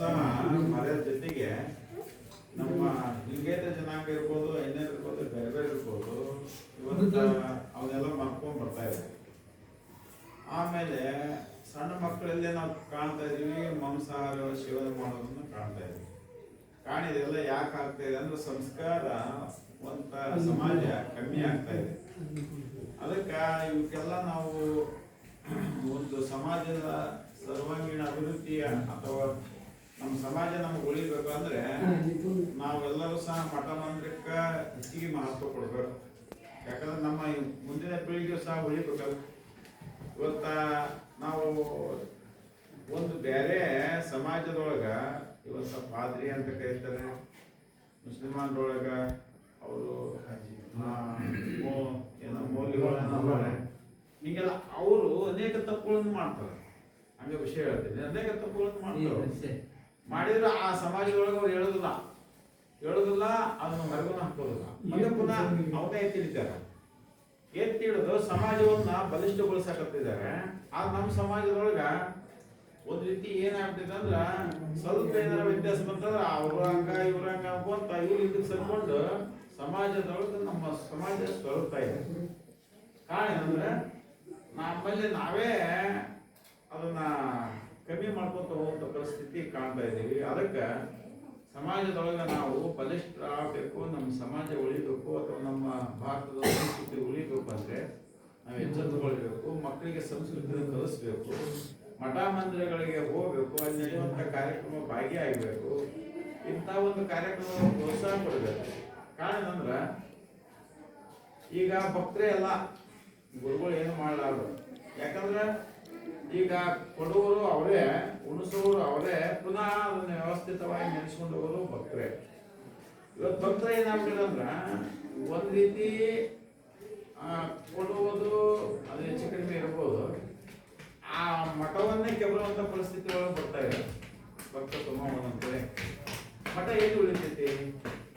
ಸಹ ಮರೆಯ ಜೊತೆಗೆ ನಮ್ಮ ಲಿಂಗೇತ ಜನಾಂಗ ಇರ್ಬೋದು, ಎಣ್ಣೆ ಇರ್ಬೋದು, ಬೇರೆ ಬೇರೆ ಇರ್ಬೋದು, ಇವತ್ತು ಅವನ್ನೆಲ್ಲ ಮರ್ಕೊಂಡು ಬರ್ತಾ ಇದೆ. ಆಮೇಲೆ ಸಣ್ಣ ಮಕ್ಕಳಲ್ಲೇ ನಾವು ಕಾಣ್ತಾ ಇದೀವಿ ಮಾಂಸಾಹಾರ ಸೇವನೆ ಮಾಡೋದನ್ನು ಕಾಣ್ತಾ ಇದೀವಿ. ಕಾಣಿದೆಲ್ಲ ಯಾಕೆ ಆಗ್ತಾ ಇದೆ ಅಂದ್ರೆ ಸಂಸ್ಕಾರ ಅಂತ ಸಮಾಜ ಕಮ್ಮಿ ಆಗ್ತಾ ಇದೆ. ಅದಕ್ಕೆ ಇವಕ್ಕೆಲ್ಲ ನಾವು ಒಂದು ಸಮಾಜದ ಸರ್ವಾಂಗೀಣ ಅಭಿವೃದ್ಧಿಯ ಅಥವಾ ನಮ್ಮ ಸಮಾಜ ನಮ್ಗೆ ಉಳಿಬೇಕಂದ್ರೆ ನಾವೆಲ್ಲರೂ ಸಹ ಮಠ ಮಂದಿರಕ್ಕೆ ಹೆಚ್ಚಿಗೆ ಮಹತ್ವ ಕೊಡ್ಬೇಕು. ಯಾಕಂದ್ರೆ ನಮ್ಮ ಮುಂದಿನ ಪೀಳಿಗೆ ಸಹ ಉಳಿಬೇಕಲ್ಲ. ಇವತ್ತ ನಾವು ಒಂದು ಬೇರೆ ಸಮಾಜದೊಳಗ ಇವತ್ತು ಪಾದ್ರಿ ಅಂತ ಕರೀತಾರೆ, ಮುಸ್ಲಿಮಾನರೊಳಗ ಅವರು ಏನೋ ಮೌಲ್ಯಗಳನ್ನ ಹೀಗೆಲ್ಲ ಅವರು ಅನೇಕ ತಪ್ಪುಗಳನ್ನು ಮಾಡ್ತಾರೆ. ಹಂಗೆ ವಿಷಯ ಹೇಳ್ತೀನಿ, ಅನೇಕ ತಪ್ಪುಗಳನ್ನು ಮಾಡ್ತಾರೆ. ಮಾಡಿದ್ರೆ ಆ ಸಮಾಜದೊಳಗೆ ಅವ್ರು ಹೇಳೋದಿಲ್ಲ, ಅದನ್ನು ಹೊರಗೂ ಹಾಕೋದಿಲ್ಲ. ಮತ್ತೆ ಪುನಃ ಅವನೇ ಎತ್ತಿಡಿದ್ದಾರೆ. ಎತ್ತಿ ಹಿಡಿದು ಸಮಾಜವನ್ನ ಬಲಿಷ್ಠಗೊಳಿಸಕತ್ತಿದ್ದಾರೆ. ಆ ನಮ್ಮ ಸಮಾಜದೊಳಗ ಒಂದ್ ರೀತಿ ಏನಾಗ್ತದೆ ಅಂದ್ರ ಸ್ವಲ್ಪ ಏನಾರ ವ್ಯತ್ಯಾಸ ಬಂತಂದ್ರ ಅವ್ರ ಹಂಗ ಇವ್ರ ಹಂಗ ಅಂತ ಇವ್ರು ಇದಕ್ಕೆ ಸರ್ಕೊಂಡು ಸಮಾಜದೊಳಗೆ ನಮ್ಮ ಸಮಾಜ ಸ್ವರೂಪ ಇದೆ. ಕಾರಣ ಅಂದ್ರೆ ನಮ್ಮಲ್ಲಿ ನಾವೇ ಅದನ್ನ ಕಮ್ಮಿ ಮಾಡ್ಕೊಂತ ಹೋಗುವಂತ ಪರಿಸ್ಥಿತಿ ಕಾಣ್ತಾ ಇದ್ದೀವಿ. ಅದಕ್ಕೆ ಸಮಾಜದೊಳಗೆ ನಾವು ಬಲಿಷ್ಠ ಆಗಬೇಕು, ನಮ್ಮ ಸಮಾಜ ಉಳಿಬೇಕು ಅಥವಾ ನಮ್ಮ ಭಾರತದ ಸಂಸ್ಕೃತಿ ಉಳಿಬೇಕು ಅಂದ್ರೆ ನಾವು ಎಚ್ಚೆತ್ತುಕೊಳ್ಬೇಕು. ಮಕ್ಕಳಿಗೆ ಸಂಸ್ಕೃತಿಯನ್ನು ಕಲಿಸ್ಬೇಕು, ಮಠ ಮಂದಿರಗಳಿಗೆ ಹೋಗ್ಬೇಕು, ಅಲ್ಲಿ ನಡೆಯುವಂಥ ಕಾರ್ಯಕ್ರಮ ಭಾಗಿಯಾಗಬೇಕು. ಇಂಥ ಒಂದು ಕಾರ್ಯಕ್ರಮ ಪ್ರೋತ್ಸಾಹ ಕೊಡಬೇಕು. ಕಾರಣ ಅಂದ್ರೆ ಈಗ ಭಕ್ತರೇ ಎಲ್ಲ ಗುರುಗಳು ಏನು ಮಾಡಲಾರು. ಯಾಕಂದ್ರೆ ಈಗ ಕೊಡುವರು ಅವರೇ, ಉಣಿಸೋರು ಅವರೇ, ಪುನಃ ಅದನ್ನ ವ್ಯವಸ್ಥಿತವಾಗಿ ನೆನೆಸ್ಕೊಂಡವರು ಭಕ್ತರೇ. ಇವತ್ತು ಭಕ್ತರ ಏನಾಗ್ತದೆ ಅಂದ್ರ ಒಂದ್ ರೀತಿ ಕೊಡುವುದು ಅದು ಹೆಚ್ಚು ಕಡಿಮೆ ಇರ್ಬೋದು, ಆ ಮಠವನ್ನೇ ಕೆಬರುವಂತ ಪರಿಸ್ಥಿತಿ ಒಳಗೆ ಬರ್ತಾ ಇದೆ. ಭಕ್ತ ತುಮವನ್ನು ಅಂತೇಳಿ ಮಠ ಏನು ಉಳಿತೈತಿ,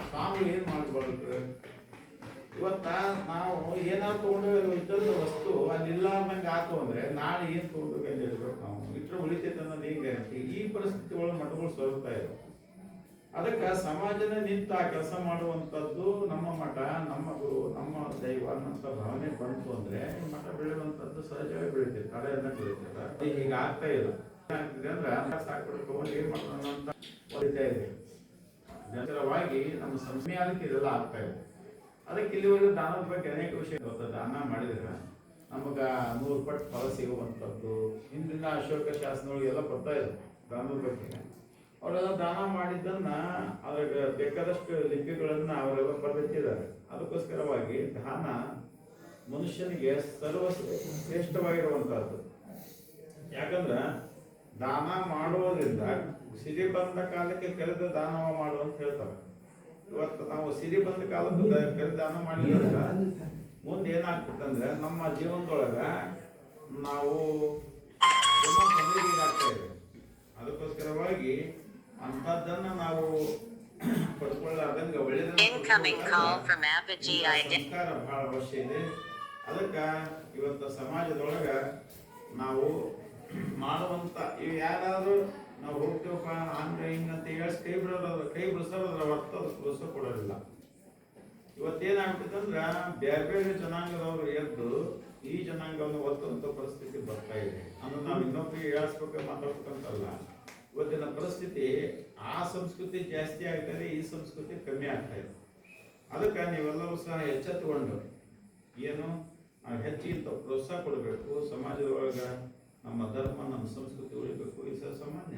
ಸ್ವಾಮಿಗಳು ಏನ್ ಮಾಡ್ಬಾರ್ದು. ಇವತ್ತ ನಾವು ಏನಾದ್ರು ತಗೊಂಡು ಇದ್ದದ್ದು ವಸ್ತು ಅಲ್ಲಿ ಇಲ್ಲಾರ್ದಂಗೆ ಆತು ಅಂದ್ರೆ ನಾಳೆ ಏನ್ ತಗೊಂಡು ಅಲ್ಲಿ ಇರ್ಬೇಕು, ನಾವು ಇಟ್ಟರೆ ಉಳಿತೈತೆ ಅನ್ನೋದು ಏನ್ ಗ್ಯಾರಂಟಿ. ಈ ಪರಿಸ್ಥಿತಿ ಒಳಗೆ ಮಠಗಳು ಸ್ವರೂಪ ಇದೆ. ಅದಕ್ಕೆ ಸಮಾಜದ ನಿಂತ ಕೆಲಸ ಮಾಡುವಂಥದ್ದು ನಮ್ಮ ಮಠ, ನಮ್ಮ ಗುರು, ನಮ್ಮ ದೈವ ಅನ್ನೋಂಥ ಭಾವನೆ ಬಂತು ಅಂದ್ರೆ ಮಠ ಬೆಳೆಯುವಂಥದ್ದು ಸಹಜವಾಗಿ ಬೆಳಿತೈತೆ, ತಡೆಯನ್ನ ಬೆಳಿತೈತೆ. ಈಗ ಆಗ್ತಾ ಇಲ್ಲ. ಏನಾಗ್ತಿದೆ ಅಂದ್ರೆ ಸಾಕು ತಗೊಂಡು ಏನ್ ಮಾಡೋಣ ಅಂತ ಹೊಡಿತಾ ಇದೆ. ನಿರಂತರವಾಗಿ ನಮ್ಮ ಸಂಸ್ಕೃತಿ ಇದೆಲ್ಲ ಆಗ್ತಾ ಇದೆ. ಅದಕ್ಕೆ ಇಲ್ಲಿವರೆಗೂ ದಾನದ ಬಗ್ಗೆ ಅನೇಕ ವಿಷಯ ಗೊತ್ತದ. ದಾನ ಮಾಡಿದ್ರೆ ನಮಗ 100 ಪಟ್ಟು ಫಲ ಸಿಗುವಂಥದ್ದು ಹಿಂದಿನ ಅಶೋಕ ಶಾಸನಗಳು ಎಲ್ಲ ಬರ್ತಾ ಇದೆ ದಾನದ ಬಗ್ಗೆ. ಅವರೆಲ್ಲ ದಾನ ಮಾಡಿದ್ದನ್ನ ಅದ್ರಾಗ ಬೇಕಾದಷ್ಟು ಲಿಪಿಗಳನ್ನ ಅವರೆಲ್ಲ ಬರೆದಿಟ್ಟಿದ್ದಾರೆ. ಅದಕ್ಕೋಸ್ಕರವಾಗಿ ದಾನ ಮನುಷ್ಯನಿಗೆ ಶ್ರೇಷ್ಠವಾಗಿರುವಂತಹದ್ದು. ಯಾಕಂದ್ರೆ ದಾನ ಮಾಡುವುದರಿಂದ ಸಿರಿ ಬಂದ ಕಾಲಕ್ಕೆ ಕರೆದ ದಾನವ ಮಾಡು ಅಂತ ಹೇಳ್ತಾರೆ. ಇವತ್ತು ನಾವು ಸಿರಿ ಬಂದ ಕಾಲದ್ದು ಕರೆದ ದಾನ ಮಾಡಿದ್ರೆ ಮುಂದೆ ಏನಾಗ್ತದಂದ್ರೆ ನಮ್ಮ ಜೀವನದೊಳಗ ನಾವು ಆಗ್ತಾ ಇದೆ. ಅದಕ್ಕೋಸ್ಕರವಾಗಿ ಅಂಥದ್ದನ್ನ ನಾವು ಪಡ್ಕೊಳ್ಳಾರ್ದಂಗೆ ಸಂಸ್ಕಾರ ಬಹಳ ಅವಶ್ಯ ಇದೆ. ಅದಕ್ಕೆ ಇವತ್ತು ಸಮಾಜದೊಳಗ ನಾವು ಮಾಡುವಂತ ಇವು ಯಾರಾದ್ರೂ ನಾವು ಹೋಗ್ತೀವಪ್ಪ ಹಂಗ ಹಿಂಗಂತ ಹೇಳಿ ಕೈ ಬಿಡಿಸೋದ್ರ ಹೊರತು ಅದು ಪ್ರೋತ್ಸಾಹ ಕೊಡೋದಿಲ್ಲ. ಇವತ್ತೇನಾಗ್ತದೆ ಅಂದ್ರೆ ಬೇರೆ ಬೇರೆ ಜನಾಂಗದವರು ಎದ್ದು ಈ ಜನಾಂಗವನ್ನು ಒತ್ತುವಂತ ಪರಿಸ್ಥಿತಿ ಬರ್ತಾ ಇದೆ. ಅಂದ್ರೆ ನಾವು ಇನ್ನೊಬ್ಬರಿಗೆ ಹೇಳ್ಸ್ಬೇಕು ಮಾತಾಡ್ಬೇಕಂತಲ್ಲ. ಇವತ್ತಿನ ಪರಿಸ್ಥಿತಿ ಆ ಸಂಸ್ಕೃತಿ ಜಾಸ್ತಿ ಆಗ್ತದೆ, ಈ ಸಂಸ್ಕೃತಿ ಕಮ್ಮಿ ಆಗ್ತಾ ಇದೆ. ಅದಕ್ಕೆ ನೀವೆಲ್ಲರೂ ಸಹ ಎಚ್ಚೆತ್ತುಕೊಂಡು ಏನು ನಾವು ಹೆಚ್ಚಿಗಿಂತ ಪ್ರೋತ್ಸಾಹ ಕೊಡಬೇಕು. ಸಮಾಜದೊಳಗ ನಮ್ಮ ಧರ್ಮ, ನಮ್ಮ ಸಂಸ್ಕೃತಿ ಉಳಿಬೇಕು. ಈ ಸಾಮಾನ್ಯ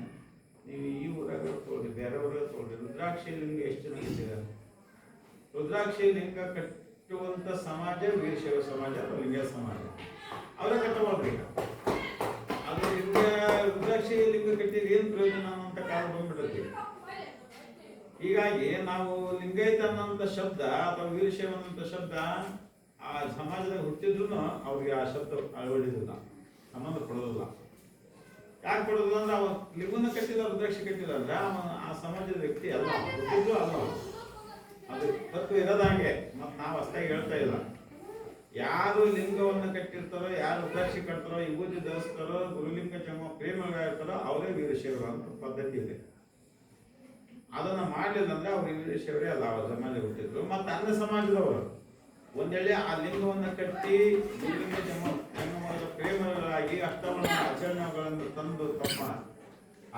ನೀವು ಈ ಊರಾಗ ತಗೊಳ್ಳಿ, ಬೇರೆ ಊರಾಗ ತಗೊಳ್ಳಿ, ರುದ್ರಾಕ್ಷಿ ಲಿಂಗ ಎಷ್ಟು ಜನ ಇದ್ದೀರಾ? ರುದ್ರಾಕ್ಷಿ ಲಿಂಗ ಕಟ್ಟುವಂತ ಸಮಾಜ ವೀರಶೈವ ಸಮಾಜ ಅಥವಾ ಲಿಂಗ ಸಮಾಜ, ಅವರ ಕಟ್ಟಬಾರ್ದು. ಅದು ರುದ್ರಾಕ್ಷಿ ಲಿಂಗ ಕಟ್ಟಿದ್ರೆ ಏನ್ ಪ್ರಯೋಜನ ಅನ್ನೋಂಥ ಕಾಲ ಬಂದ್ಬಿಡುತ್ತೆ. ಹೀಗಾಗಿ ನಾವು ಲಿಂಗಾಯತ ಅನ್ನೋಂಥ ಶಬ್ದ ಅಥವಾ ವೀರಶೈವ ಅನ್ನೋಂಥ ಶಬ್ದ ಆ ಸಮಾಜದಾಗ ಹುಟ್ಟಿದ್ರು ಅವ್ರಿಗೆ ಆ ಶಬ್ದ ಅಳವಡಿದಿಲ್ಲ, ಸಂಬಂಧ ಪಡೋದಿಲ್ಲ. ಯಾಕೆ ಕೊಡೋದು ಅಂದ್ರೆ ಅವ ಲಿಂಗನ ಕಟ್ಟಿಲ್ಲ, ರುದ್ರಾಕ್ಷಿ ಕಟ್ಟಿಲ್ಲ ಅಂದ್ರೆ ಆ ಸಮಾಜದ ವ್ಯಕ್ತಿ ಅಲ್ಲ, ಹುಟ್ಟಿದ್ದು ಅಲ್ಲ. ಅದು ತತ್ವ ಇರೋದ ಹಂಗೆ. ಮತ್ ನಾವು ಅಷ್ಟಾಗಿ ಹೇಳ್ತಾ ಇಲ್ಲ. ಯಾರು ಲಿಂಗವನ್ನು ಕಟ್ಟಿರ್ತಾರೋ, ಯಾರು ರುದ್ರಾಕ್ಷಿ ಕಟ್ತಾರೋ, ವಿಭೂತಿ ಧರಿಸ್ತಾರೋ, ಗುರುಲಿಂಗ ಜಂಗ ಪ್ರೇಮಗ ಇರ್ತಾರೋ ಅವರೇ ವೀರಶೈವರು ಅಂತ ಪದ್ಧತಿ ಇದೆ. ಅದನ್ನ ಮಾಡಲಿಲ್ಲ ಅಂದ್ರೆ ಅವ್ರು ಇಂಗ್ಲೀಷವರೇ ಅಲ್ಲ ಅವ್ರ ಸಮಾಜ ಹುಟ್ಟಿದ್ರು. ಮತ್ತೆ ಅನ್ನ ಸಮಾಜದವರು ಒಂದೇಳೆ ಆ ಲಿಂಗವನ್ನು ಕಟ್ಟಿ ಲಿಂಗ ಜಂಗಮದ ಪ್ರೇಮಗಳಾಗಿ ಅಷ್ಟವನ್ನು ಆಚರಣೆಗಳನ್ನು ತಂದು ತಮ್ಮ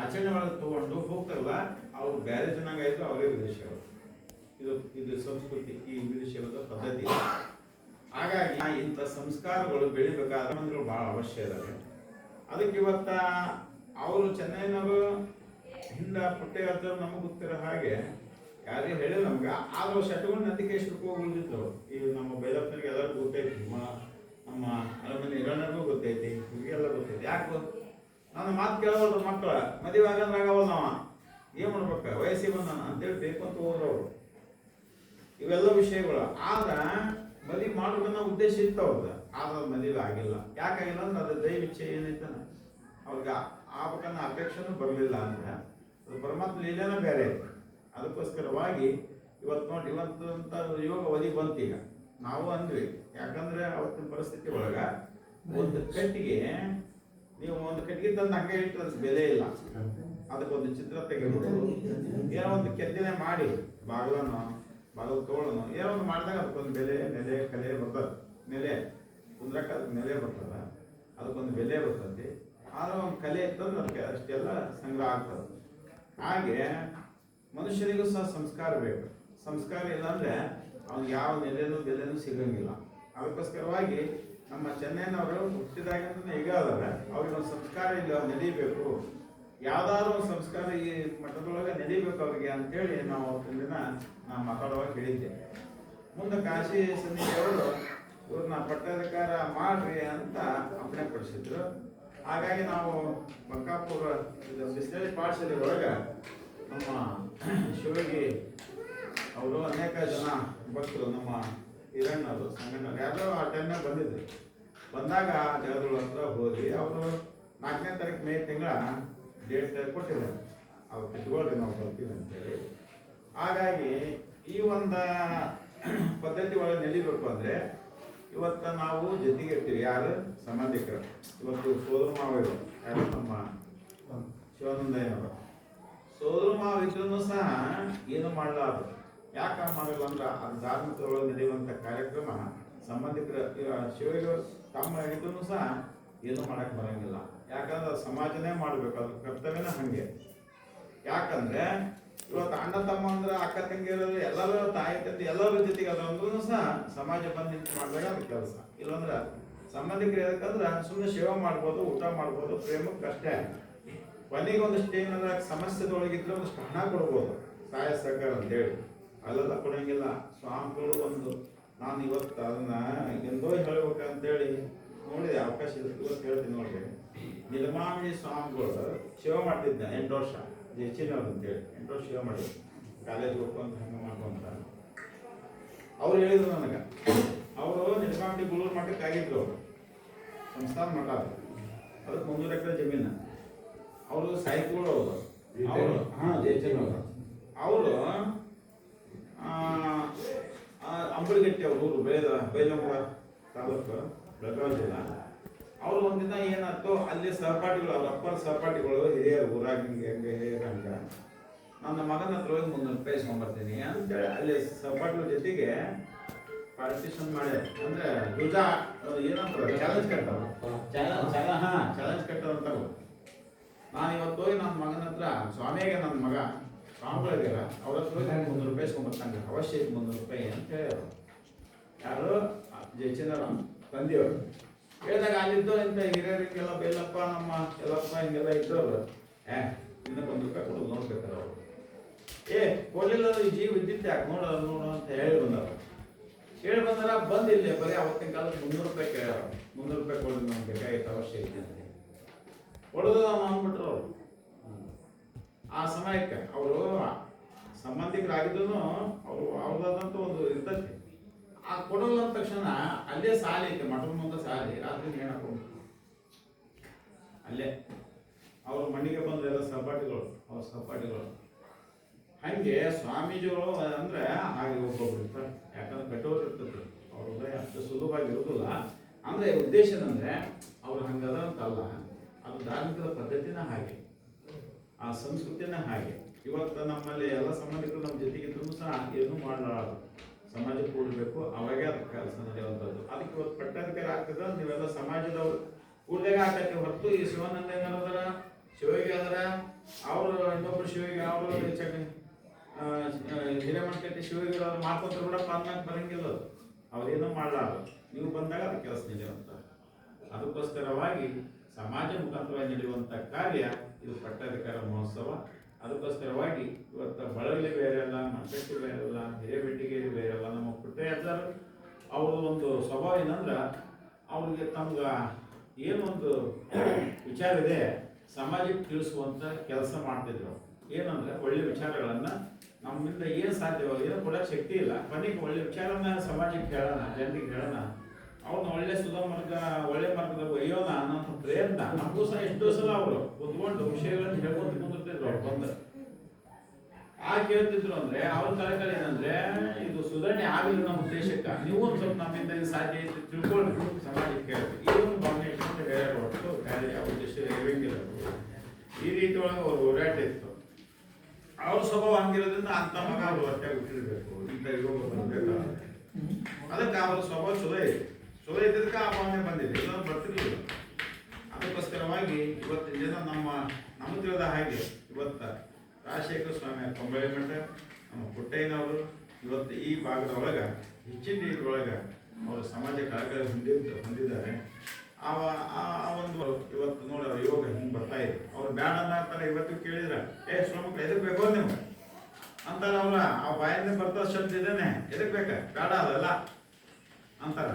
ಆಚರಣೆಗಳನ್ನು ತಗೊಂಡು ಹೋಗ್ತಾರಲ್ಲ, ಅವ್ರು ಬೇರೆ ಜನಾಂಗ ಆಯ್ತು, ಅವರೇ ವಿದೇಶಿಯವರು. ಇದು ಸಂಸ್ಕೃತಿ, ಈ ವಿದೇಶಿಯದ ಪದ್ಧತಿ. ಹಾಗಾಗಿ ಇಂಥ ಸಂಸ್ಕಾರಗಳು ಬೆಳಿಬೇಕಾದ ಮಂದಿಗಳು ಬಹಳ ಅವಶ್ಯ ಇದಾವೆ. ಅದಕ್ಕೆ ಇವತ್ತ ಅವರು ಚೆನ್ನೈನವರು ಹಿಂದ ಪುಟ್ಟೆ ಹತ್ರ ನಮಗೆ ಗೊತ್ತಿರೋ ಹಾಗೆ ಯಾರೇ ಹೇಳಿ ನಮ್ಗೆ ಆದ್ರೂ ಶಟಗೊಂಡು ನಂದಿಕೇಶ್ವರಕ್ಕೆ ಹೋಗಿ ಉಳಿದಿದ್ರು. ಈಗ ನಮ್ಮ ಬೈಲಪ್ಪನಿಗೆ ಎಲ್ಲರಿಗೂ ಗೊತ್ತೈತಿ, ನಮ್ಮ ಅರಮನೆ ಹಿರಣ್ಣರಿಗೂ ಗೊತ್ತೈತಿ, ಇವ್ರಿಗೆಲ್ಲ ಗೊತ್ತೈತಿ. ಯಾಕೆ ನನ್ನ ಮಾತು ಕೇಳೋದ್ರ ಮಕ್ಕಳ ಮದುವೆ ಆಗಂದ್ರಾಗವಲ್ಲ, ನಾವ ಏನ್ ಮಾಡ್ಬೇಕ, ವಯಸ್ಸಿಗೆ ಬಂದಾನ ಅಂತೇಳಿ ಬೇಕು ಅಂತ ಹೋದ್ರವ್ರು. ಇವೆಲ್ಲ ವಿಷಯಗಳು ಆದ್ರ ಮದುವೆ ಮಾಡೋದನ್ನ ಉದ್ದೇಶ ಇರ್ತವ್ರದ, ಆದ್ರೆ ಮದುವೆ ಆಗಿಲ್ಲ. ಯಾಕಾಗಿಲ್ಲ ಅಂದ್ರೆ ಅದು ದೈವಿಚ್ಛೆ ಏನೈತನ ಅವ್ರಿಗೆ ಆಗ್ಬೇಕನ್ನ ಅಪೇಕ್ಷೆನೂ ಬರಲಿಲ್ಲ ಅಂದ್ರೆ ಅದು ಪರಮಾತ್ಮ ಲೀಲೆನ ಬೇರೆ ಐತೆ. ಅದಕ್ಕೋಸ್ಕರವಾಗಿ ಇವತ್ತು ನೋಡಿ, ಇವತ್ತಂತ ಯೋಗ ಒದಿ ಬಂತೀಗ ನಾವು ಅಂದ್ವಿ. ಯಾಕಂದ್ರೆ ಅವತ್ತಿನ ಪರಿಸ್ಥಿತಿ ಒಳಗ ಒಂದು ಕಟ್ಟಿಗೆ, ನೀವು ಒಂದು ಕಟ್ಟಿಗೆ ತಂದು ಹಂಗೆ ಇಟ್ಟರೆ ಬೆಲೆ ಇಲ್ಲ, ಅದಕ್ಕೊಂದು ಚಿತ್ರ ತೆಗಿಬೋದು, ಏನೋ ಒಂದು ಕೆತ್ತನೆ ಮಾಡಿ ಬಾಗಲು ತೋಳನು ಏನೋ ಒಂದು ಮಾಡಿದಾಗ ಅದಕ್ಕೊಂದು ಬೆಲೆ, ನೆಲೆ, ಕಲೆ ಬರ್ತದೆ. ನೆಲೆ ಕುಂದ್ರಕ್ಕೆ ಅದಕ್ಕೆ ನೆಲೆ ಬರ್ತದ, ಅದಕ್ಕೊಂದು ಬೆಲೆ ಬರ್ತದೆ. ಆದ್ರೆ ಒಂದು ಕಲೆ ಇರ್ತಂದ್ರೆ ಅದಕ್ಕೆ ಅಷ್ಟೆಲ್ಲ ಸಂಗ್ರಹ ಆಗ್ತದೆ. ಹಾಗೆ ಮನುಷ್ಯನಿಗೂ ಸಹ ಸಂಸ್ಕಾರ ಬೇಕು. ಸಂಸ್ಕಾರ ಇಲ್ಲ ಅಂದ್ರೆ ಅವ್ನಿಗೆ ಯಾವ ನೆಲೆನೂ ಬೆಲೆನೂ ಸಿಗಂಗಿಲ್ಲ. ಅದಕ್ಕೋಸ್ಕರವಾಗಿ ನಮ್ಮ ಚೆನ್ನೈನವರು ಹುಟ್ಟಿದಾಗಿಂದ ಈಗ ಅದಾರೆ, ಅವ್ರಿಗೆ ಒಂದು ಸಂಸ್ಕಾರ ಇಲ್ಲ, ನಡೀಬೇಕು, ಯಾವ್ದಾದ್ರು ಒಂದು ಸಂಸ್ಕಾರ ಈ ಮಠದೊಳಗೆ ನಡೀಬೇಕು ಅವ್ರಿಗೆ ಅಂತೇಳಿ ನಾವು ಅವತ್ತಿನ ದಿನ ನಾನು ಮಾತಾಡುವಾಗ ಹೇಳಿದ್ದೆ. ಮುಂದೆ ಕಾಶಿ ಸನ್ನಿಧಿಯವರು ಇವ್ರನ್ನ ಪಟ್ಟಾಧಿಕಾರ ಮಾಡ್ರಿ ಅಂತ ಅಪ್ಪಣೆ ಪಡಿಸಿದ್ರು. ಹಾಗಾಗಿ ನಾವು ಬಂಕಾಪುರ ಬಿಸ್ಲೇರಿ ಪಾಠಶಾಲೆ ಒಳಗೆ ನಮ್ಮ ಶಿವಗಿ ಅವರು ಅನೇಕ ಜನ ಭಕ್ತರು, ನಮ್ಮ ಹಿರಣ್ಣರು, ಸಂಗಣ್ಣರು ಯಾರೋ ಆ ಟೈಮ್ನಾಗ ಬಂದಿದ್ರು. ಬಂದಾಗ ಜಗದಳ ಹತ್ರ ಹೋಗಿ ಅವರು 4ನೇ ತಾರೀಕು ಮೇ ತಿಂಗಳ ಡೇಟ್ ಕೊಟ್ಟಿದ್ದಾರೆ, ಅವ್ರು ಇಟ್ಕೊಳ್ರಿ ನಾವು ಬರ್ತೀವಿ ಅಂತೇಳಿ. ಹಾಗಾಗಿ ಈ ಒಂದು ಪದ್ಧತಿ ಒಳಗೆ ನಡೀಬೇಕು ಅಂದ್ರೆ ಇವತ್ತ ನಾವು ಜೊತೆಗೆ ಇರ್ತೀವಿ. ಯಾರು ಸಂಬಂಧಿಕರು, ಇವತ್ತು ಸೋದರ ಮಾವರು ಯಾರು ನಮ್ಮ ಶಿವಾನಂದಯ್ಯನವರು ಸೋದರ ಮಾವ ಇದ್ರೂ ಸಹ ಏನು ಮಾಡಲಾರು. ಯಾಕೆ ಮಾಡಲ್ಲ ಅಂದ್ರೆ ಅದು ಧಾರ್ಮಿಕದೊಳಗೆ ನಡೆಯುವಂಥ ಕಾರ್ಯಕ್ರಮ ಸಂಬಂಧಿಕರ ಶಿವರಿಗೆ ತಮ್ಮ ಇದ್ರೂ ಸಹ ಏನು ಮಾಡಕ್ ಬರಂಗಿಲ್ಲ. ಯಾಕಂದ್ರೆ ಸಮಾಜನೇ ಮಾಡ್ಬೇಕು, ಅದು ಕರ್ತವ್ಯನೇ ಹಂಗೆ. ಯಾಕಂದ್ರೆ ಇವತ್ತು ಅಣ್ಣ ತಮ್ಮ ಅಂದ್ರೆ ಅಕ್ಕ ತಂಗಿಯರು ಎಲ್ಲರೂ ತಾಯಿ ತಂದೆ ಎಲ್ಲರ ಜೊತೆಗೆ ಅದಂದ್ರೂ ಸಹ ಸಮಾಜ ಬಂದು ನಿಂತು ಮಾಡಿದಾಗ ಅದು ಕೆಲಸ. ಇಲ್ಲಂದ್ರೆ ಸಂಬಂಧಿಕರು ಯಾಕಂದ್ರೆ ಸುಮ್ಮನೆ ಸೇವೆ ಮಾಡ್ಬೋದು, ಊಟ ಮಾಡ್ಬೋದು, ಪ್ರೇಮಕ್ಕೆ ಅಷ್ಟೇ. ಕೊನೆಗೆ ಒಂದಷ್ಟು ಏನಾದ್ರೆ ಸಮಸ್ಯೆದೊಳಗಿದ್ರೆ ಒಂದಷ್ಟು ಹಣ ಕೊಡ್ಬೋದು, ಸಹಾಯ ಸಹಕಾರ ಅಂತೇಳಿ. ಅಲ್ಲೆಲ್ಲ ಕೊಡಂಗಿಲ್ಲ. ಸ್ವಾಮಿಗಳು ಒಂದು ನಾನು ಇವತ್ತು ಅದನ್ನ ಎಂದೋ ಹೇಳ್ಬೇಕಂತೇಳಿ ನೋಡಿದೆ, ಅವಕಾಶ ಇವತ್ತು ಹೇಳ್ತೀನಿ ನೋಡ್ರಿ. ನಿರ್ಮಾಮಿ ಸ್ವಾಮಿಗಳು ಸೇವೆ ಮಾಡ್ತಿದ್ದೆ 8 ವರ್ಷ, ಹೆಚ್ಚಿನವ್ರು ಅಂತೇಳಿ 8 ವರ್ಷ ಸೇವೆ ಮಾಡಿದ್ರು. ಕಾಲೇಜ್ ಹೋಗ್ಕೊಂತ ಹಂಗೆ ಮಾಡ್ಕೊಂತ ಅವ್ರು ಹೇಳಿದ್ರು ನನಗೆ. ಅವರು ನಿರ್ಮಾಮಿ ಗುಳೂರು ಮಠಕ್ಕೆ ಆಗಿದ್ರು, ಅವರು ಸಂಸ್ಥಾನ ಮಠ, ಅದಕ್ಕೆ 300 ಎಕರೆ ಜಮೀನು. ಅವರು ಸಾಹಿತಿಗಳು ಅವರು ಜಯಚಂದ್ರ ಅವರು ಅಂಬಳಗಟ್ಟಿ ಅವ್ರ ಊರು ಬೈಲಂಬ ತಾಲೂಕು, ಬೆಳಗಾವಿ ಜಿಲ್ಲಾ. ಅವ್ರು ಒಂದಿನ ಏನಾಯ್ತು, ಅಲ್ಲಿ ಸಹಪಾಠಿಗಳು, ಅವ್ರ ಅಪ್ಪರ ಸಹಪಾಠಿಗಳು ಹಿರಿಯರು ಊರಾಗ ಹಿಂಗೆ ಹಿರಿಯರ ಹಂಗ ನನ್ನ ಮಗನ ಹತ್ರ ಹೋಗಿ 300 ರೂಪಾಯಿ ಇಸ್ಕೊಂಡ್ಬರ್ತೀನಿ ಅಂತೇಳಿ ಅಲ್ಲಿ ಸಹಪಾಠಿಗಳ ಜೊತೆಗೆ ಪಾರ್ಟಿಷನ್ ಮಾಡಿ, ಅಂದ್ರೆ ಧ್ವಜ ಏನಂತಾರೆ ಚಾಲೆಂಜ್ ಕಟ್ಟವು, ಚಾಲೆಂಜ್ ಕಟ್ಟೋದು ಅಂತಾರು. ನಾನು ಇವತ್ತು ಹೋಗಿ ನನ್ನ ಮಗನ ಹತ್ರ ಸ್ವಾಮಿಗೆ, ನನ್ನ ಮಗ ಸ್ವಾಮಿಗಳಿಗಾರ ಅವ್ರ ಹತ್ರ ಹೋಗಿ 300 ರೂಪಾಯಿ ಇಸ್ಕೊಂಡ್ಬರ್ತಾನೆ, ಅವಶ್ಯ 300 ರೂಪಾಯಿ ಅಂತ ಹೇಳಿದ್ರು. ಯಾರು ಜಯಚಂದ್ರ ತಂದೆಯವರು ಹೇಳಿದಾಗ ಅಲ್ಲಿದ್ದು ಇಂಥ ಹಿರಿಯರಿಗೆಲ್ಲ ಬೇಲಪ್ಪ, ನಮ್ಮ ಎಲ್ಲಪ್ಪ ಹಿಂಗೆಲ್ಲ ಇದ್ದವರು ಇನ್ನೊಂದು 1 ರೂಪಾಯಿ ಕೊಡೋದು ನೋಡ್ಬೇಕಾರೆ ಅವರು ಕೊಡಲಿಲ್ಲ ಈ ಜೀವ ಇದ್ದಿತ್ತು ಯಾಕೆ ನೋಡು ಅಂತ ಹೇಳಿ ಬಂದವರು. ಹೇಳಿ ಬಂದಾರ ಬಂದಿಲ್ಲ, ಬರೀ ಅವತ್ತಿನ ಕಾಲಕ್ಕೆ 300 ರೂಪಾಯಿ ಕೇಳ್ಯಾರ. 300 ರೂಪಾಯಿ ಕೊಡೋದು ನಮ್ಗೆ ಬೇಕಾಗಿತ್ತು, ಅವಶ್ಯ ಇದೆ ಅಂತ ಕೊಡೋದು ನಾವು ಅಂದ್ಬಿಟ್ರು ಅವರು. ಆ ಸಮಯಕ್ಕೆ ಅವರು ಸಂಬಂಧಿಕರಾಗಿದ್ರು ಅವರು ಅವ್ರದಂತ ಒಂದು ಇರ್ತೈತಿ. ಆ ಕೊಡೋಲ್ಲ ಅಂದ ತಕ್ಷಣ ಅಲ್ಲೇ ಸಾಲಿ ಐತೆ, ಮಠದ ಮುಂದೆ ಸಾಲಿ, ರಾತ್ರಿ ನೇಣು ಹಾಕೊಂಡು ಅಲ್ಲೇ ಅವ್ರ ಮಣ್ಣಿಗೆ ಬಂದ್ರೆ ಎಲ್ಲ ಸಹಪಾಠಿಗಳು, ಅವ್ರ ಸಹಪಾಠಿಗಳು. ಹಂಗೆ ಸ್ವಾಮೀಜಿಗಳು ಅಂದ್ರೆ ಹಾಗೆ ಒಬ್ಬೊಬ್ರು ಇರ್ತಾರೆ. ಯಾಕಂದ್ರೆ ಕಟ್ಟೋರು ಇರ್ತದೆ, ಅವ್ರ ಹೃದಯ ಅಷ್ಟು ಸುಲಭವಾಗಿ ಇರೋದಿಲ್ಲ. ಅಂದ್ರೆ ಉದ್ದೇಶ ಏನಂದ್ರೆ ಅವ್ರು ಹಂಗದ ಅಂತಲ್ಲ, ಅದು ಧಾರ್ಮಿಕದ ಪದ್ಧತಿನ ಹಾಗೆ, ಆ ಸಂಸ್ಕೃತಿನ ಹಾಗೆ. ಇವತ್ತು ನಮ್ಮಲ್ಲಿ ಎಲ್ಲ ಸಂಬಂಧಿಕರು ನಮ್ಮ ಜೊತೆಗಿದ್ರು ಸಹ ಏನೂ ಮಾಡಲಾರದು. ಸಮಾಜ ಕೂಡಬೇಕು, ಅವಾಗೇ ಅದಕ್ಕೆ ಕೆಲಸ ನಡೆಯುವಂಥದ್ದು. ಅದಕ್ಕೆ ಇವತ್ತು ಪಟ್ಟಾಧಿಕಾರಿ ಆಗ್ತದ, ನೀವೆಲ್ಲ ಸಮಾಜದವ್ರು ಕೂಡಲೇ ಹಾಕತ್ತಿ ಹೊರತು ಈ ಶಿವಾನಂದ ಏನದರ ಶಿವಗೆ ಅದರ ಅವರು ಇನ್ನೊಬ್ರು ಶಿವಿಗೆ ಅವರು ಹಿರೇಮಠಕಟ್ಟಿ ಶಿವಿಗೆ ಅವ್ರು ಮಾಡ್ಕೊಂತ ಬಿಡಪ್ಪ ಅನ್ನಕ್ಕೆ ಬರಂಗಿಲ್ಲ. ಅವ್ರೇನೂ ಮಾಡಲಾರದು. ನೀವು ಬಂದಾಗ ಅದು ಕೆಲಸ ನಡೆಯುವಂಥ. ಅದಕ್ಕೋಸ್ಕರವಾಗಿ ಸಮಾಜ ಮುಖಾಂತರವಾಗಿ ನಡೆಯುವಂಥ ಕಾರ್ಯ ಇದು ಪಟ್ಟಾಧಿಕಾರ ಮಹೋತ್ಸವ. ಅದಕ್ಕೋಸ್ಕರವಾಗಿ ಇವತ್ತು ಬಳಗಲಿ ಬೇರೆ ಅಲ್ಲ, ಮಟ್ಟಟ್ಟಿ ಬೇರೆ ಅಲ್ಲ, ಹಿರೇಬೆಟ್ಟಿಗೇರಿ ಬೇರೆ ಅಲ್ಲ. ನಮ್ಮ ಪುಟ್ಟಯ್ಯಜ್ಜರು ಅವ್ರ ಒಂದು ಸ್ವಭಾವ ಏನಂದ್ರೆ ಅವ್ರಿಗೆ ತಮ್ಗೆ ಏನೊಂದು ವಿಚಾರ ಇದೆ ಸಮಾಜಕ್ಕೆ ತಿಳಿಸುವಂಥ ಕೆಲಸ ಮಾಡ್ತಿದ್ರು. ಏನಂದ್ರೆ ಒಳ್ಳೆ ವಿಚಾರಗಳನ್ನು ನಮ್ಮಿಂದ ಏನು ಸಾಧ್ಯವೋ ಏನೋ ಕೊಡೋಕ್ಕೆ ಶಕ್ತಿ ಇಲ್ಲ, ಕೊನೆಗೆ ಒಳ್ಳೆ ವಿಚಾರನ ಸಮಾಜಕ್ಕೆ ಹೇಳೋಣ, ಜನರಿಗೆ ಹೇಳೋಣ, ಅವ್ರನ್ನ ಒಳ್ಳೆ ಸುಧಾಮಾರ್ಗ ಒಳ್ಳೆ ಮಾರ್ಗದಾಗ ಒಯ್ಯೋಣ ಅನ್ನೋ ಪ್ರಯತ್ನ ನಮಗೂ ಸಹ ಎಷ್ಟೋ ಸಲ ಅವರು ಕುತ್ಕೊಂಡು ವಿಷಯಗಳನ್ನು ಹೇಳ್ಕೊಂಡು ಕುಂದಿರ್ತಿದ್ರು. ಅವ್ರು ಬಂದು ಕೇಳ್ತಿದ್ರು ಅಂದ್ರೆ ಅವ್ರ ಕಲೆ ಏನಂದ್ರೆ ಇದು ಸುಧಾರಣೆ ಆಗಲಿ ನಮ್ಮ ದೇಶಕ್ಕೆ, ನೀವು ಒಂದು ಸ್ವಲ್ಪ ನಮ್ಮಿಂದ ಸಾಧ್ಯ ಐತಿ ತಿಳ್ಕೊಳ್ಬೇಕು, ಸಮಾಜಕ್ಕೆ ಹೇಳ್ಬೇಕು. ಈ ಒಂದು ಭಾವನೆ ಇಟ್ಕೊಂಡು ಹೇಳ್ಯಾರ ಹೊರತು ಬೇರೆ ಯಾವ ಉದ್ದೇಶ ಇರಂಗಿಲ್ಲ. ಈ ರೀತಿ ಒಳಗೆ ಅವ್ರ ಹೋರಾಟ ಇತ್ತು. ಅವ್ರ ಸ್ವಭಾವ ಹಂಗಿರೋದ್ರಿಂದ ಅಂತ ಮಗ ಅವ್ರು ಹೊಟ್ಟೆ ಬಿಟ್ಟಿರ್ಬೇಕು, ಇಂಥ ಯೋಗ ಬರಬೇಕು. ಅದಕ್ಕೆ ಅವ್ರ ಸ್ವಭಾವ ಚಲೋ ಐತಿ. ಚಲೋ ಇದ್ದದಕ್ಕೆ ಆ ಭಾವನೆ ಬಂದಿದೆ, ಇದನ್ನು ಬರ್ತಿರ್ಲಿಲ್ಲ. ಅದಕ್ಕೋಸ್ಕರವಾಗಿ ಇವತ್ತಿನ ದಿನ ನಮ್ಮ ತಿಳಿದ ಹಾಗೆ ಇವತ್ತು ರಾಜಶೇಖರ ಸ್ವಾಮಿ ಕೊಂಬಳಿ ಮಠ, ನಮ್ಮ ಪುಟ್ಟಯ್ಯನವರು ಇವತ್ತು ಈ ಭಾಗದ ಒಳಗೆ ಹೆಚ್ಚಿನ ರೀತಿಯೊಳಗೆ ಅವರು ಸಮಾಜ ಕಳಕಳಿ ಹೊಂದಿದ್ದಾರೆ. ಆ ಒಂದು ಇವತ್ತು ನೋಡಿ ಅವ್ರ ಯೋಗ ಹಿಂಗೆ ಬರ್ತಾ ಇದೆ. ಅವ್ರು ಬ್ಯಾಡ ಅನ್ನೋ ಇವತ್ತು ಕೇಳಿದ್ರೆ ಶ್ರಮಕ್ಕೆ ಎದಕ್ಕೆ ಬೇಕೋ ನೀವು ಅಂತಾರೆ. ಅವ್ರ ಆ ಬಾಯಿಂದ ಬರ್ತಾ ಶಬ್ದ ಇದೇನೆ, ಎದಕ್ಕೆ ಬೇಕ ಬೇಡ ಅದಲ್ಲ ಅಂತಾರ.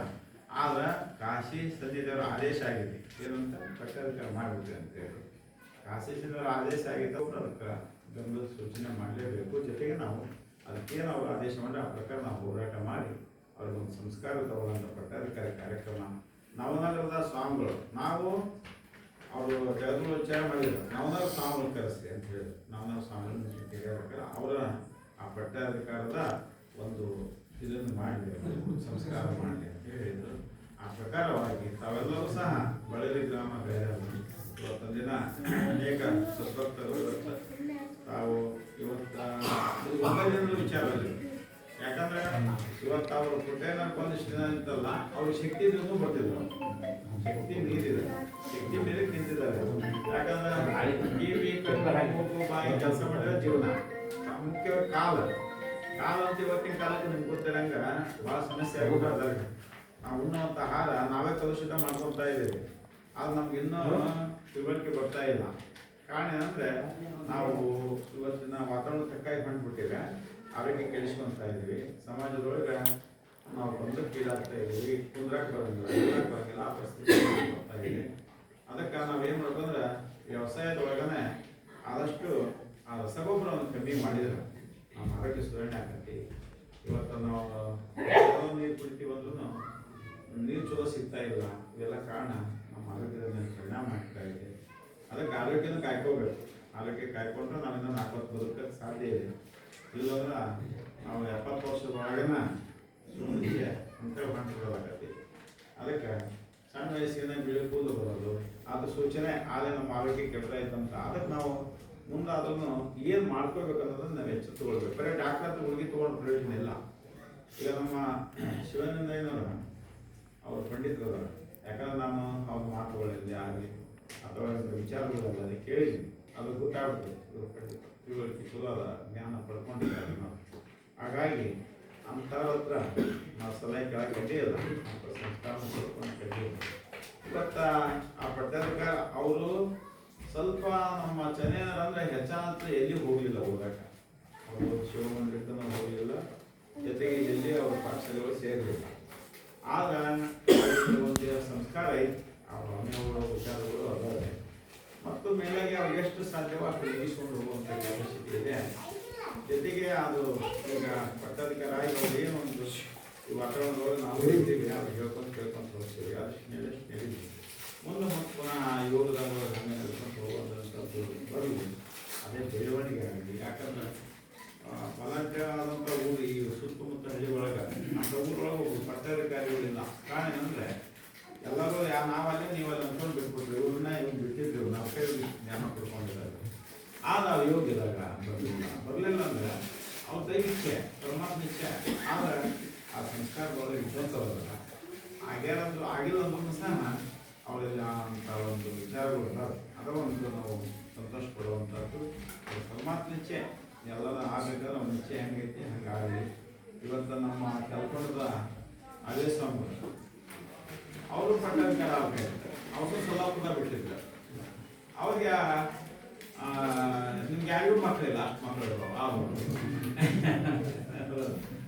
ಆದ್ರೆ ಕಾಶಿ ಸನ್ನಿಧಿಯವರ ಆದೇಶ ಆಗಿದೆ ಏನಂತ ಪಟ್ಟಾಧಿಕಾರ ಮಾಡಿಬಿಟ್ರಿ ಅಂತೇಳಿ. ಕಾಶಿ ಸನ್ನಿಧಿಯವರ ಆದೇಶ ಆಗಿದ್ದ ಅವ್ರು ಅದಕ್ಕೆ ಗಮನದ ಸೂಚನೆ ಮಾಡಲೇಬೇಕು. ಜೊತೆಗೆ ನಾವು ಅದಕ್ಕೇನು ಅವರು ಆದೇಶ ಮಾಡಿ ಆ ಪ್ರಕಾರ ನಾವು ಹೋರಾಟ ಮಾಡಿ ಅವ್ರಿಗೊಂದು ಸಂಸ್ಕಾರ ತಗೊಳ್ಳೋಂಥ ಪಟ್ಟಾಧಿಕಾರಿ ಕಾರ್ಯಕ್ರಮ ನವನಗರದ ಸ್ವಾಮಿಗಳು ನಾವು ಅವರು ಜಗದ್ಗುರುಚಾರ ಮಾಡಿದ್ರು. ನವನಗರ ಸ್ವಾಮಿಗಳು ಕರೆಸ್ರಿ ಅಂತ ಹೇಳಿ ನವನಗರ ಸ್ವಾಮಿಗಳು ಅವರ ಆ ಪಟ್ಟಾಧಿಕಾರದ ಒಂದು ಇದನ್ನು ಮಾಡಲಿ, ಸಂಸ್ಕಾರ ಮಾಡಲಿ ಅಂತ ಹೇಳಿದರು. ಆ ಪ್ರಕಾರವಾಗಿ ತಾವೆಲ್ಲರೂ ಸಹ ಬಳಲಿ ಗ್ರಾಮ ಬೇರೆ ಇವತ್ತಿನ ದಿನ ಅನೇಕ ಸದ್ಭಕ್ತರು ತಾವು ಇವತ್ತು ಒಂದರಿಂದ ವಿಚಾರದಲ್ಲಿ, ಯಾಕಂದ್ರೆ ಇವತ್ತು ಅವರು ಪುಟ್ಟೇನ ಒಂದಿಷ್ಟು ದಿನ ಇತ್ತಲ್ಲ, ಅವ್ರ ಶಕ್ತಿ ಇದ್ರೂ ಬರ್ತಿದ್ರು, ಶಕ್ತಿ ಮೀರಿದೆ, ಶಕ್ತಿ ಮೇಲೆ ನಿಂತಿದ್ದಾರೆ. ಯಾಕಂದ್ರೆ ಬಾಯಿ ಕೆಲಸ ಮಾಡಿದ್ರೆ ಜೀವನ ಮುಖ್ಯವಾಗಿ ಕಾಲ ಅಂತ ಇವತ್ತಿನ ಕಾಲಕ್ಕೆ ನಿಮ್ಗೆ ಗೊತ್ತಿರಂಗ ಭಾಳ ಸಮಸ್ಯೆ ಆಗ್ಬಿಟ್ಟು ನಾವು ಉಣ್ಣುವಂಥ ಆಹಾರ ನಾವೇ ಕಲುಷಿತ ಮಾಡ್ಕೊತಾ ಇದ್ದೀವಿ. ಅದು ನಮ್ಗೆ ಇನ್ನೂ ತಿಳುವಳಿಕೆ ಬರ್ತಾ ಇಲ್ಲ. ಕಾರಣ ಏನಂದ್ರೆ ನಾವು ಇವತ್ತಿನ ವಾತಾವರಣ ತಕ್ಕಾಗಿ ಹೊಂಟ್ಬಿಟ್ಟಿವೆ, ಆರೋಗ್ಯ ಕೆಡಿಸ್ಕೊತಾ ಇದ್ದೀವಿ, ಸಮಾಜದೊಳಗೆ ನಾವು ಬಂದಕ್ಕೀಡಾಗ್ತಾ ಇದ್ದೀವಿ, ಕುಂದ್ರಾಕ್ ಬರಂಗಿಲ್ಲ, ಆ ಪರಿಸ್ಥಿತಿ ಬರ್ತಾ ಇದ್ದೀವಿ. ಅದಕ್ಕೆ ನಾವೇನು ಮಾಡ್ಬೇಕಂದ್ರೆ ವ್ಯವಸಾಯದೊಳಗನೆ ಆದಷ್ಟು ಆ ರಸಗೊಬ್ಬರವನ್ನು ಕಮ್ಮಿ ಮಾಡಿದ್ರೆ ನಮ್ಮ ಆರೋಗ್ಯ ಸುಧಾರಣೆ ಆಗತ್ತೆ. ಇವತ್ತು ನಾವು ನೀರು ಕುಡಿತೀವಂದ್ರೂ ನೀರು ಚಲೋ ಸಿಗ್ತಾ ಇಲ್ಲ. ಇವೆಲ್ಲ ಕಾರಣ ನಮ್ಮ ಆರೋಗ್ಯದ ಮೇಲೆ ಪರಿಣಾಮ ಆಗ್ತಾ ಇದೆ. ಅದಕ್ಕೆ ಆರೋಗ್ಯನ ಕಾಯ್ಕೋಬೇಕು. ಆರೋಗ್ಯ ಕಾಯ್ಕೊಂಡ್ರೆ ನಾವಿಂದ 40 ಬದುಕಕ್ಕೆ ಸಾಧ್ಯ ಇದೆ. ಇಲ್ಲಂದ್ರೆ ನಾವು 70 ವರ್ಷದೊಳಗನ ಸುಮ್ಮನೆ ಅಂತೇಳಿ ಮಾಡ್ಕೊಳ್ಳೋದಾಗತ್ತೆ. ಅದಕ್ಕೆ ಸಣ್ಣ ವಯಸ್ಸಿನ ಬಿಳಿ ಕೂದಲು ಬರೋದು ಅದು ಸೂಚನೆ ಆದರೆ ನಮ್ಮ ಆರೋಗ್ಯ ಕೆಡ್ತಾ ಇತ್ತಂತ. ಅದಕ್ಕೆ ನಾವು ಮುಂದಾದ್ರೂ ಏನು ಮಾಡ್ಕೋಬೇಕು ಅನ್ನೋದನ್ನು ನಾವು ಎಚ್ಚೆತ್ತುಕೊಳ್ಬೇಕು. ಬರೀ ಡಾಕ್ಟರ್ ಹತ್ರ ಹುಡುಗಿ ತೊಗೊಂಡು ಪ್ರಯೋಜನ ಇಲ್ಲ. ಈಗ ನಮ್ಮ ಶಿವಾನಂದಯ್ಯನವರು ಅವ್ರ ಪಂಡಿತರು, ಯಾಕಂದ್ರೆ ನಾನು ಅವ್ರ ಮಾತುಗಳಲ್ಲಿ ಆಗಲಿ ಅಥವಾ ವಿಚಾರಗಳಲ್ಲ ಕೇಳಿದ್ದೀನಿ, ಅದು ಗೊತ್ತಾಗ್ಬಿಟ್ಟು ಇವರು ಪಂಡಿತ ತಿಳುವಳಿಕೆ ಚಲೋ ಅದ, ಜ್ಞಾನ ಪಡ್ಕೊಂಡಿದ್ದಾರೆ ನಾವು. ಹಾಗಾಗಿ ಅಂಥವ್ರ ಹತ್ರ ನಾವು ಸಲಹೆ ಕೆಳಗೆ ಕಡ್ಡಿಯಲ್ಲ, ಸಂಸ್ಕಾರ ಪಡ್ಕೊಂಡು ಕಡ್ಡಿಯಲ್ಲ. ಇವತ್ತು ಆ ಪಟ್ಟಾಧಿಕಾರ ಅವರು ಸ್ವಲ್ಪ ನಮ್ಮ ಚೆನ್ನೈನರಂದ್ರೆ ಹೆಚ್ಚಾಂತ ಎಲ್ಲಿ ಹೋಗಲಿಲ್ಲ ಓದಾಕ. ಅವರು ಶಿವಮಂದಿರಕ್ಕೂ ಹೋಗಲಿಲ್ಲ, ಜೊತೆಗೆ ಎಲ್ಲಿ ಅವ್ರ ಪಾಠಶಾಲೆಗಳು ಸೇರಲಿಲ್ಲ. ಆಗ ಒಂದು ಸಂಸ್ಕಾರ ಐತಿ, ಅವ್ರ ಅನ್ಯಗಳ ವಿಚಾರಗಳು ಅದಾವೆ. ಮತ್ತು ಮೇಲಾಗಿ ಅವ್ರಿಗೆ ಎಷ್ಟು ಸಾಧ್ಯವೋ ಅಷ್ಟು ಇರಿಸ್ಕೊಂಡು ಹೋಗುವಂಥ ಅವಶ್ಯಕತೆ ಇದೆ. ಜೊತೆಗೆ ಅದು ಈಗ ಪಟ್ಟಾಧಿಕಾರ ಆಗಿ ಅವ್ರು ಏನು ಒಂದು ಈ ವಾತಾವರಣದೊಳಗೆ ನಾವು ಇದ್ದೀವಿ, ಅದು ಕೇಳ್ಕೊಂಡು ಹೋಗ್ತೀವಿ, ಅದಷ್ಟು ನಡೀತೀವಿ. ಮುಂದೆ ಮತ್ತು ಪುನಃ ಯೋಗದಾಗ ಹೇಳ್ಕೊಂಡು ಹೋಗುವಂಥದ್ದು ಬರಲಿ, ಅದೇ ಬೆಳವಣಿಗೆ ಆಗಲಿ. ಯಾಕಂದ್ರೆ ಫಲಾಂತರಾದಂಥ ಊರು ಈ ಸುತ್ತಮುತ್ತ ಹಳ್ಳಿ ಒಳಗೆ ಅಂಥ ಊರೊಳಗೆ ಪಟ್ಟಾಧಿಕಾರಿಗಳಿಲ್ಲ. ಕಾರಣ ಏನಂದರೆ ಎಲ್ಲರೂ ನಾವಲ್ಲೇ ನೀವಲ್ಲಿ ಅಂದ್ಕೊಂಡು ಬಿಟ್ಬಿಟ್ರಿ, ಇವ್ರನ್ನ ಇವ್ರು ಬಿಟ್ಟಿದ್ದೇವೆ, ನಾವು ಕೈ ಜ್ಞಾನ ಪಡ್ಕೊಂಡಿದ್ದಾರೆ. ಆಗ ಯೋಗ್ಯದಾಗ ಬಂದು ಇಚ್ಛೆ ಪರಮಾತ್ಮ ಇಚ್ಛೆ ಆದ್ರೆ ಆ ಸಂಸ್ಕಾರದೊಳಗೆ ವಿಶ್ವಾಸವಲ್ಲ ಆಗಿಲ್ಲ ಅಂದ್ರೂ ಸಹ ಅವರೆಲ್ಲ ಅಂತ ಒಂದು ವಿಚಾರಗಳು ಅದರ ಒಂದು ನಾವು ಸಂತೋಷ ಪಡುವಂಥದ್ದು ಪರಮಾತ್ಮ ಇಚ್ಛೆ ಎಲ್ಲರ ಆಗಬೇಕಾದ್ರೆ ನಮ್ಮ ಇಚ್ಛೆ ಹೆಂಗೈತಿ ಹಂಗಾಗಲಿ. ಇವತ್ತು ನಮ್ಮ ಕಲ್ಕೊಂಡದ ಅದೇ ಸ್ವಾಮಿ ಅವರು ಪಟ್ಟಾಧಿಕಾರ ಆಗಬೇಕಾಗಿತ್ತು, ಅವರು ಸೊಲ್ಲಾಪುರ ಬಿಟ್ಟಿದ್ರು. ಅವ್ರಿಗೆ ನಿಮ್ಗೆ ಯಾರಿಗೂ ಮಕ್ಕಳಿಲ್ಲ, ಮಕ್ಕಳು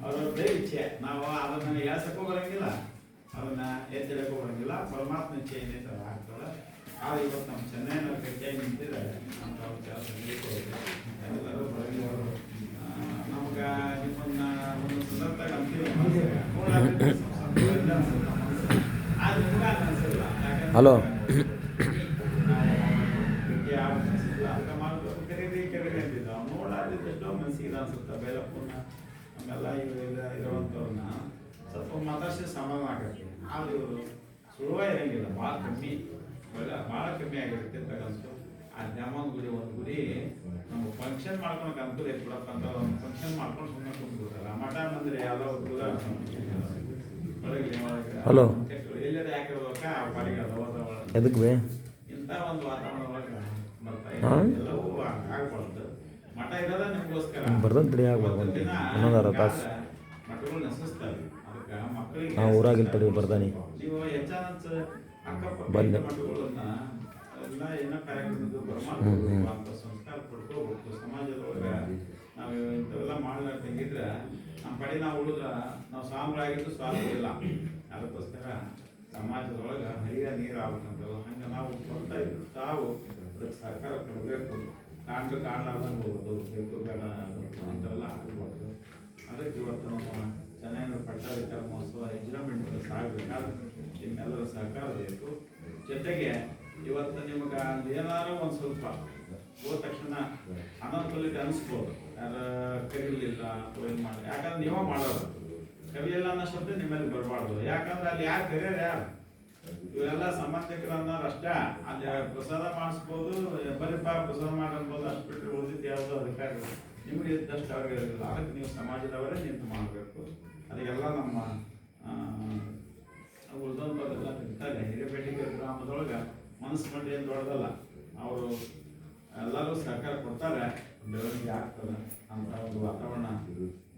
ಅವ್ರ ಬೇರೆ ಇಚ್ಛೆ. ನಾವು ಅದನ್ನ ಹೇಳ್ಸಕ್ಕೂ ಬರಂಗಿಲ್ಲ, ಅದನ್ನ ಎತ್ತಿಡಕ್ಕೂ ಬರಂಗಿಲ್ಲ. ಪರಮಾತ್ಮ ಇಚ್ಛೆ ಏನೈತೆ ಅದು ಆಗ್ತಾಳೆ. ಆದ್ರೆ ಇವತ್ತು ನಮ್ಮ ಚೆನ್ನೈನ ಗಟ್ಟಿಯಾಗಿ ನಿಂತಿದ್ದಾರೆ ಅಂತ ಅವ್ರ ಕೆಲಸ ಎಲ್ಲರೂ ಬರಂಗಿಲ್ಲ. ನಮ್ಗೆ ನಿಮ್ಮನ್ನ ಒಂದು ಸಂದರ್ಭದಾಗ ಅಂತೀವಿ ಆದ್ರೆ ನಿಮ್ಗೆ ಅನ್ಸಿಲ್ಲ. ಹಲೋ ನೋಡಾದಿದ್ದೆಷ್ಟೋ ಮನಸ್ಸಿಗೆ ಅನ್ಸುತ್ತೆ. ಬೇಲಪ್ಪನ ಆಮೇಲೆ ಇರುವಂಥವ್ರನ್ನ ಸ್ವಲ್ಪ ಮಾತಾಡಿಸಿ ಸಮಾಧಾನ ಆಗತ್ತೆ. ಆದ್ರೆ ಇವರು ಸುಳುವ ಇರಂಗಿಲ್ಲ, ಭಾಳ ಕಮ್ಮಿ, ಭಾಳ ಕಮ್ಮಿ ಆಗಿರುತ್ತೆ ಅಂತಕ್ಕಂಥ. ಆ ದ್ಯಾಮನ್ ಗುಡಿ ಒಂದು ಗುಡಿ ನಮ್ಗೆ ಫಂಕ್ಷನ್ ಮಾಡ್ಕೊಳಕ್ಕೆ ಅನುಕೂಲ ಐತೆ ಬಿಡಪ್ಪ ಅಂತ ಒಂದು ಫಂಕ್ಷನ್ ಮಾಡ್ಕೊಂಡು ಸುಮ್ಮನೆ ಕುಂತ್ಬಿಡ್ತಾರೆ. ಮಠ ಬಂದ್ರೆ ಎಲ್ಲ ಹುಡುಗ ಹಲೋ ಎಲ್ಲರೂ ಯಾಕೆ ಹೋಗಕ್ಕ ಪಾಡಿಗೆ ಎದಕ್ಕೆ ಬೇ ಇಂಥ ಒಂದು ವಾತಾವರಣ ಒಳಗೆ ಬರ್ತಾ ಎಲ್ಲವೂ ಆಗ್ಬಾರ್ದು. ಮಠ ಇರೋದ ನಿಮಗೋಸ್ಕರ ಬರ್ದಂತಡಿ ಆಗ್ಬಾರ್ದು. ಇನ್ನೊಂದು ತಾಸು ಮಠಗಳು ನೆಸಸ್ತಾರೆ. ಅದಕ್ಕೆ ಮಕ್ಕಳಿಗೆ ನಾವು ಊರಾಗಿನ ತಡಿ ಬರ್ದಾನಿ ನೀವು ಹೆಚ್ಚಾನ ಅಕ್ಕಪಕ್ಕ ಬಂದೆ ಮಠಗಳನ್ನ ಎಲ್ಲ ಏನೋ ಕಾರ್ಯಕ್ರಮದ್ದು ಅಂತ ಸಂಸ್ಕಾರ ಪಡ್ಕೋಬೇಕು. ಸಮಾಜದೊಳಗೆ ನಾವು ಇಂಥವೆಲ್ಲ ಮಾಡಲಾರ ತೆಗಿದ್ರೆ ನಮ್ಮ ಕಡೆ ನಾವು ಉಳಿದ್ರೆ ನಾವು ಸ್ವಾಮಿಗಳಾಗಿದ್ದು ಸ್ವಾಮಿಗಳಿಲ್ಲ. ಅದಕ್ಕೋಸ್ಕರ ಸಮಾಜದೊಳಗೆ ಹರಿಯ ನೀರು ಆಗ್ಬೇಕಂತಲ್ಲ, ಹಂಗೆ ನಾವು ಕೊಡ್ತಾ ಇದ್ದು ತಾವು ಅದಕ್ಕೆ ಸಹಕಾರ ಕೊಡಬೇಕು. ಕಾಣ್ಲಾರ್ದಂಗೆ ಹೋಗೋದು, ಬೇಕು ಬೇಡ ಅಂತೆಲ್ಲ ಆಗ್ಬೋದು. ಅದಕ್ಕೆ ಇವತ್ತು ನಮ್ಮ ಚೆನ್ನಾಗಿ ಪಟ್ಟಾಧಿಕಾರ ಮಹೋತ್ಸವ ವಿಜೃಂಭಣೆಯಿಂದ ಸಾಗಬೇಕಾದ್ರೆ ನಿಮ್ಮೆಲ್ಲರ ಸಹಕಾರ ಬೇಕು. ಜೊತೆಗೆ ಇವತ್ತು ನಿಮಗೆ ಏನಾದ್ರು ಒಂದು ಸ್ವಲ್ಪ ಹೋದ ತಕ್ಷಣ ಅನನುಕೂಲತೆ ಅನಿಸ್ಬೋದು, ಯಾರು ಕರೀಲಿಲ್ಲ ಅಥವಾ ಏನು ಮಾಡಿ. ಯಾಕಂದ್ರೆ ನೀವೇ ಮಾಡೋದು ಕರೀಲಿಲ್ಲ ಅನ್ನೋಷ್ಟೊತ್ತೆ ನಿಮ್ಮಲ್ಲಿ ಬರಬಾರ್ದು. ಯಾಕಂದ್ರೆ ಅಲ್ಲಿ ಯಾರು ಕರೆಯೋರು ಯಾರು? ಇವೆಲ್ಲ ಸಂಬಂಧಿಕರು ಅನ್ನೋರು ಅಷ್ಟೇ. ಅಲ್ಲಿ ಪ್ರಸಾದ ಮಾಡಿಸ್ಬೋದು, ಬರೀಪ್ಪ ಪ್ರಸಾದ ಮಾಡಬಹುದು, ಅಷ್ಟು ಬಿಟ್ಟರೆ ಉಳಿದಿದ್ದು ಯಾವುದೋ ಅಧಿಕಾರಿಗಳು ನಿಮಗೆ ಇದ್ದಷ್ಟು ಅವ್ರಿಗೆ ಇರಲಿಲ್ಲ. ಅದಕ್ಕೆ ನೀವು ಸಮಾಜದವರೇ ನಿಂತು ಮಾಡಬೇಕು. ಅದಕ್ಕೆಲ್ಲ ನಮ್ಮ ಉಳಿದವರೆಲ್ಲ ಇರ್ತಾರೆ. ಹಿರೇಬೇಟಿಗೆ ಗ್ರಾಮದೊಳಗೆ ಮನಸ್ಸು ಮಾಡಿ ಏನು ದೊಡ್ಡದಲ್ಲ, ಅವರು ಎಲ್ಲರೂ ಸಹಕಾರ ಕೊಡ್ತಾರೆ, ಬೆಳವಣಿಗೆ ಆಗ್ತದೆ ಅಂತ ಒಂದು ವಾತಾವರಣ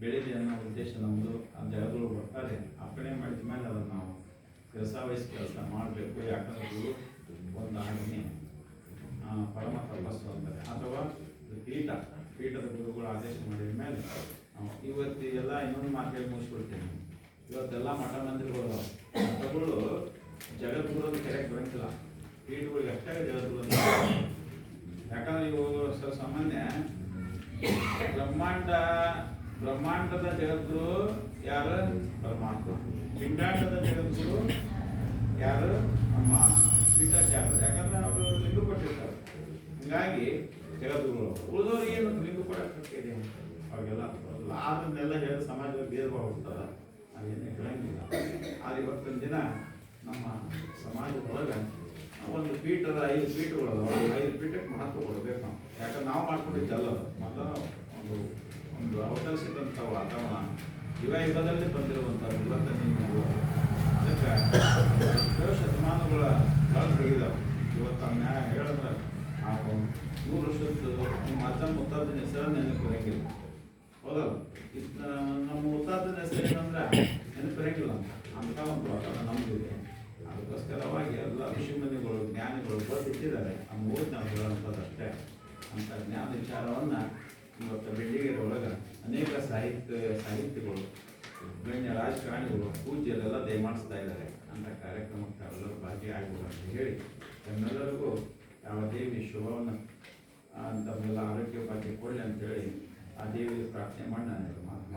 ಬೆಳೀಲಿ ಅನ್ನೋ ಉದ್ದೇಶ ನಮ್ಮದು. ಆ ಜನಗಳು ಬರ್ತಾರೆ, ಅರ್ಪಣೆ ಮಾಡಿದ ಮೇಲೆ ಅದನ್ನು ನಾವು ಕೆಲಸ ಮಾಡಬೇಕು. ಯಾಕಂದ್ರೆ ಗುರು ಒಂದು ಆಜ್ಞೆ ಪರಮ ತಪಸ್ಸು ಅಂತಾರೆ, ಅಥವಾ ಪೀಠದ ಗುರುಗಳು ಆದೇಶ ಮಾಡಿದ ಮೇಲೆ ಇವತ್ತು ಎಲ್ಲ ಇನ್ನೊಂದು ಮಾರ್ಕೆಟ್ ಮುಗಿಸ್ಬಿಡ್ತೀನಿ. ಇವತ್ತೆಲ್ಲ ಮಠ ಮಂದಿರಗಳು ಮಠಗಳು ಜಗದ್ಗುರು ಕರೆಕ್ಟ್ ಬರಂಗಿಲ್ಲ, ಪೀಠಗಳಿಗೆ ಅಷ್ಟೇ ಜಗದ್ಗುರು. ಯಾಕಂದ್ರೆ ಇವು ಸಾಮಾನ್ಯ ಬ್ರಹ್ಮಾಂಡದ ಜಗದ್ಗುರು ಯಾರು? ಪರಮಾತ್ಮ. ಪಿಂಡಾಂಡದ ಜಗದ್ಗುರು ಯಾರು? ನಮ್ಮ ಪೀಠಾಚಾರ್ಯರು. ಯಾಕಂದ್ರೆ ಅವರು ಲಿಂಗ ಕೊಟ್ಟಿರ್ತಾರೆ. ಹೀಗಾಗಿ ಜಗದ್ಗುರುಗಳು ಉಳಿದವ್ರಿಗೆ ಏನು ಲಿಂಗ ಕೊಡೋಕ್ಕಿದೆ ಅವಾಗೆಲ್ಲ ಅದನ್ನೆಲ್ಲ ಹೇಳಿದ ಸಮಾಜದ ಭೇದ ಭಾವ ಹೋಗ್ತದೆ, ಅದೇನು ಹೇಳಂಗಿಲ್ಲ. ಆದರೆ ಇವತ್ತಿನ ದಿನ ನಮ್ಮ ಸಮಾಜದೊಳಗೆ ಒಂದು ಪೀಠದ 5 ಪೀಠಗಳು 5 ಪೀಠಕ್ಕೆ ಮಹತ್ವ ಕೊಡಬೇಕು ನಾವು. ಯಾಕಂದ್ರೆ ನಾವು ಮಾಡ್ಕೊಂಡಿದ್ದಲ್ಲ, ಮೊದಲ ಒಂದು ಅವತರಿಸಿದಂಥ ವಾತಾವರಣ ಯುಗದಲ್ಲಿ ಬಂದಿರುವಂಥದ್ದು ಇವತ್ತು ನೀವು ಅದಕ್ಕೆ ಶತಮಾನಗಳ ಕಳೆದಿದ್ದಾವೆ. ಇವತ್ತು ನ್ಯಾಯ ಹೇಳಿದ್ರೆ ನಾವು 100 ವರ್ಷದ್ದು ನಿಮ್ಮ ಅಜ್ಜ ಮುತ್ತಾದನ ಹೆಸರು ನೆನಪು ಬರಂಗಿಲ್ಲ, ಹೌದಲ್ಲ? ನಮ್ಮ ಮುತ್ತಾದನ ಹೆಸರು ಏನಂದ್ರೆ ನೆನಪು ಬರಂಗಿಲ್ಲ ಅಂತ ಒಂದು ವಾತಾವರಣ ನಮ್ಮದಿದೆ. ಅದಕ್ಕೋಸ್ಕರವಾಗಿ ಎಲ್ಲ ಋಷಿಮುನಿಗಳು ಜ್ಞಾನಿಗಳು ಬರ್ತಿಟ್ಟಿದ್ದಾರೆ. ಆ 3 ನಾವು ಹೇಳುವಂಥದ್ದು ಅಷ್ಟೇ. ಅಂತ ಜ್ಞಾನ ವಿಚಾರವನ್ನು ಇವತ್ತು ಬೆಳ್ಳಿಗೆರೆ ಒಳಗೆ ಅನೇಕ ಸಾಹಿತ್ಯಗಳು, ಗಣ್ಯ ರಾಜಕಾರಣಿಗಳು, ಪೂಜ್ಯರೆಲ್ಲ ದಯಮಾಡಿಸ್ತಾ ಇದ್ದಾರೆ. ಅಂತ ಕಾರ್ಯಕ್ರಮಕ್ಕೆ ಎಲ್ಲರೂ ಭಾಗಿಯಾಗಬಹುದು ಅಂತ ಹೇಳಿ ತಮ್ಮೆಲ್ಲರಿಗೂ ಯಾವ ದೇವಿ ಶುಭವನ್ನು ತಮ್ಮೆಲ್ಲ ಆರೋಗ್ಯ ಭಾಗ್ಯ ಕೊಡಲಿ ಅಂತೇಳಿ ಆ ದೇವಿಗೆ ಪ್ರಾರ್ಥನೆ ಮಾಡಿ ನಾನು ಮಾತು